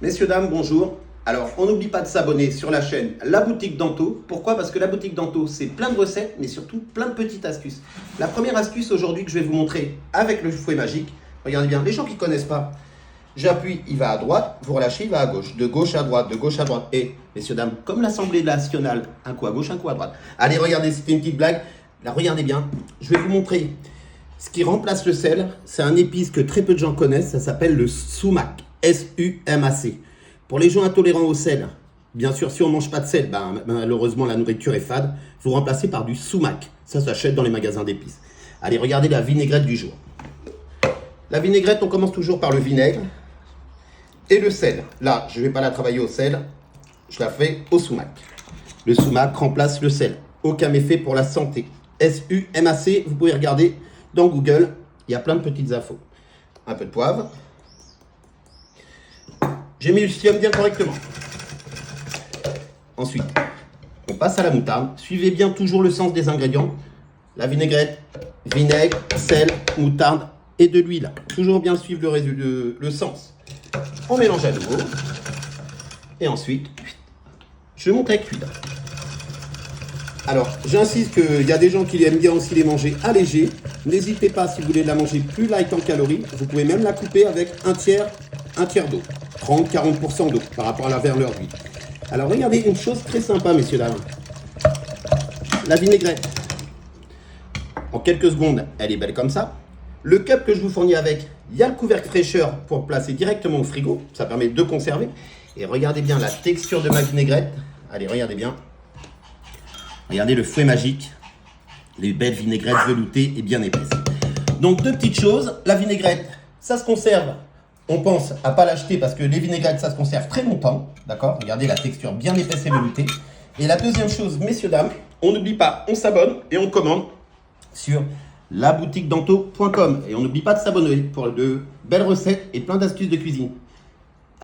Messieurs, dames, bonjour. Alors, on n'oublie pas de s'abonner sur la chaîne La Boutique Danto. Pourquoi? Parce que La Boutique Danto, c'est plein de recettes, mais surtout plein de petites astuces. La première astuce aujourd'hui que je vais vous montrer avec le fouet magique, regardez bien, les gens qui ne connaissent pas, j'appuie, il va à droite, vous relâchez, il va à gauche, de gauche à droite, de gauche à droite. Et, messieurs, dames, comme l'Assemblée nationale, un coup à gauche, un coup à droite. Allez, regardez, c'était une petite blague. Là, regardez bien, je vais vous montrer ce qui remplace le sel. C'est un épice que très peu de gens connaissent, ça s'appelle le sumac. S-U-M-A-C. Pour les gens intolérants au sel, bien sûr, si on ne mange pas de sel, malheureusement la nourriture est fade, vous remplacez par du sumac. Ça s'achète dans les magasins d'épices. Allez, regardez la vinaigrette du jour. La vinaigrette, on commence toujours par le vinaigre et le sel. Là, je ne vais pas la travailler au sel, je la fais au sumac. Le sumac remplace le sel. Aucun méfait pour la santé. S-U-M-A-C, vous pouvez regarder dans Google, il y a plein de petites infos. Un peu de poivre. J'émulsionne bien correctement. Ensuite, on passe à la moutarde. Suivez bien toujours le sens des ingrédients. La vinaigrette, vinaigre, sel, moutarde et de l'huile. Toujours bien suivre le sens. On mélange à nouveau. Et ensuite, je monte avec l'huile. Alors, j'insiste qu'il y a des gens qui aiment bien aussi les manger allégés. N'hésitez pas, si vous voulez la manger plus light en calories, vous pouvez même la couper avec un tiers d'eau. 30-40% d'eau par rapport à la valeur d'huile. Alors regardez une chose très sympa, messieurs dames. La vinaigrette. En quelques secondes, elle est belle comme ça. Le cup que je vous fournis avec, il y a le couvercle fraîcheur pour placer directement au frigo. Ça permet de conserver. Et regardez bien la texture de ma vinaigrette. Allez, regardez bien. Regardez le fouet magique. Les belles vinaigrettes veloutées et bien épaisses. Donc deux petites choses. La vinaigrette, ça se conserve. On pense à ne pas l'acheter parce que les vinaigrettes, ça se conserve très longtemps. D'accord? Regardez la texture bien épaisse et veloutée. Et la deuxième chose, messieurs, dames, on n'oublie pas, on s'abonne et on commande sur laboutiquedanto.com. Et on n'oublie pas de s'abonner pour de belles recettes et plein d'astuces de cuisine.